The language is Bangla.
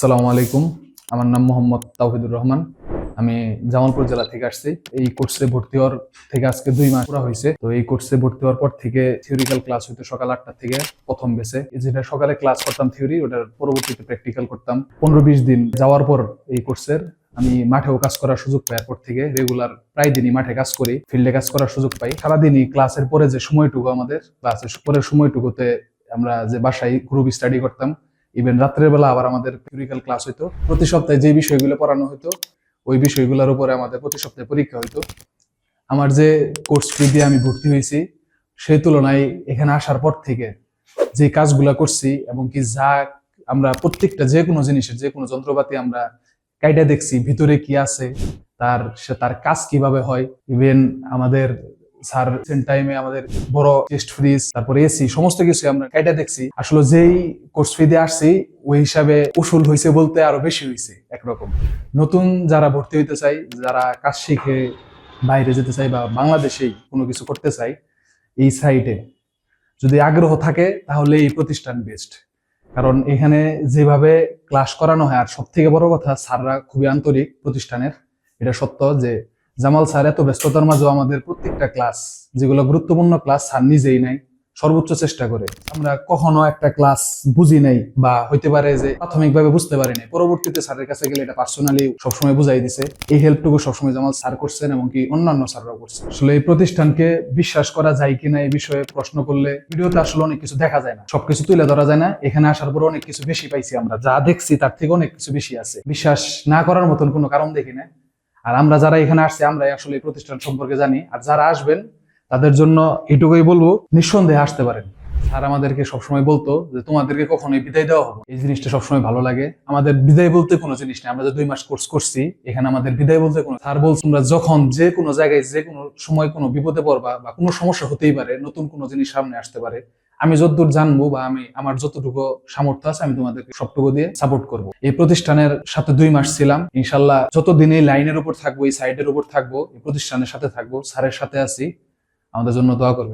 আসসালামু আলাইকুম। আমার নাম মোহাম্মদ তাওহিদুর রহমান। আমি জামালপুর জেলা থেকে আসছি। এই কোর্সে ভর্তি হওয়ার থেকে আজকে 2 মাস পুরা হয়েছে। তো এই কোর্সে ভর্তি হওয়ার পর থেকে থিওরিক্যাল ক্লাস হইতো সকাল 8টা থেকে প্রথম বেসে, যেটা সকালে ক্লাস করতাম থিওরি, ওটার পরবর্তীতে প্র্যাকটিক্যাল করতাম। 15-20 দিন যাওয়ার পর এই কোর্সের আমি মাঠেও কাজ করার সুযোগ পাই। এরপর থেকে রেগুলার প্রায় দিনই মাঠে কাজ করি, ফিল্ডে কাজ করার সুযোগ পাই। সারাদিনই ক্লাসের পরে যে সময়টুকু, আমাদের ক্লাসের পরের সময়টুকুতে আমরা যে বাসায় গ্রুপ স্টাডি করতাম, ইভেন রাত্রের বেলা আবার আমাদের থিওরিক্যাল ক্লাস হইতো। প্রতি সপ্তাহে যে বিষয়গুলো পড়ানো হতো ওই বিষয়গুলোর উপরে আমাদের প্রতি সপ্তাহে পরীক্ষা হইতো। আমার যে কোর্স ফি দিয়ে আমি ভর্তি হয়েছি সেই তুলনায় এখানে আসার পর থেকে যে কাজগুলা করছি এবং কি যা আমরা প্রত্যেকটা যে কোনো জিনিসের যে কোনো যন্ত্রপাতি আমরা কাইটা দেখছি ভিতরে কি আছে, তার কাজ কিভাবে হয়। ইভেন আমাদের স্যার টাইমে আমাদের বড় টেস্ট ফ্রিজ, তারপরে এসি, সমস্ত কিছু আমরা কাইটা দেখছি। আসলে যেই কোর্স ফি দিয়ে আসছি ওই হিসাবে উসুল হয়েছে বলতে আরো বেশি হয়েছে একরকম। নতুন যারা ভর্তি হইতে চাই, যারা কাজ শিখে বাইরে যেতে চাই বা বাংলাদেশেই কোনো কিছু করতে চাই, এই সাইটে যদি আগ্রহ থাকে তাহলে এই প্রতিষ্ঠান বেস্ট। কারণ এখানে যেভাবে ক্লাস করানো হয়, আর সব থেকে বড় কথা স্যাররা খুবই আন্তরিক প্রতিষ্ঠানের। এটা সত্য যে জামাল স্যার এত ব্যস্ততার মাঝেও আমাদের প্রত্যেকটা ক্লাস, যেগুলো গুরুত্বপূর্ণ ক্লাস, স্যার নিজেই নাই, সর্বোচ্চ চেষ্টা করে। আমরা কখনো একটা ক্লাস বুঝি নাই বা হইতে পারে যে প্রাথমিকভাবে বুঝতে পারি নাই, পরবর্তীতে স্যারের কাছে গেলে এটা পার্সোনালি সবসময় বুঝাই দিছে। এই হেল্পটুকু সবসময় জামাল স্যার করছেন এবং কি অন্যান্য স্যাররাও করছেন। আসলে এই প্রতিষ্ঠানকে বিশ্বাস করা যায় কিনা এই বিষয়ে প্রশ্ন করলে, ভিডিওতে আসলে অনেক কিছু দেখা যায় না, সবকিছু তুলে ধরা যায় না। এখানে আসার পর অনেক কিছু বেশি পাইছি, আমরা যা দেখছি তার থেকে অনেক কিছু বেশি আছে। বিশ্বাস না করার মতন কোনো কারণ দেখি না। আর আমরা যারা এখানে আসছি আমরাই আসলে এই প্রতিষ্ঠান সম্পর্কে জানি। আর যারা আসবেন তাদের জন্য এটুকুই বলবো, নিঃসন্দেহে আসতে পারেন। স্যার আমাদেরকে সবসময় বলতো যে তোমাদেরকে কখনোই বিদায় দেওয়া হবে, এই জিনিসটা সবসময় ভালো লাগে। আমাদের বিদায় বলতে কোনো জিনিস নেই। আমরা যে 2 মাস কোর্স করছি এখানে আমাদের বিদায় বলতে কোনো, স্যার বলছে তোমরা যখন যে কোনো জায়গায় যে কোনো সময় কোনো বিপদে পড়বা বা কোনো সমস্যা হতেই পারে, নতুন কোনো জিনিস সামনে আসতে পারে, আমি যতদূর জানবো বা আমি আমার যতটুকু সামর্থ্য আছে আমি তোমাদেরকে সবটুকু দিয়ে সাপোর্ট করব। এই প্রতিষ্ঠানের সাথে 2 মাস ছিলাম। ইনশাল্লাহ যতদিন এই লাইনের উপর থাকবো, এই সাইডের উপর থাকবো, এই প্রতিষ্ঠানের সাথে থাকবো, স্যারের সাথে আছি। আমাদের জন্য দোয়া করবেন।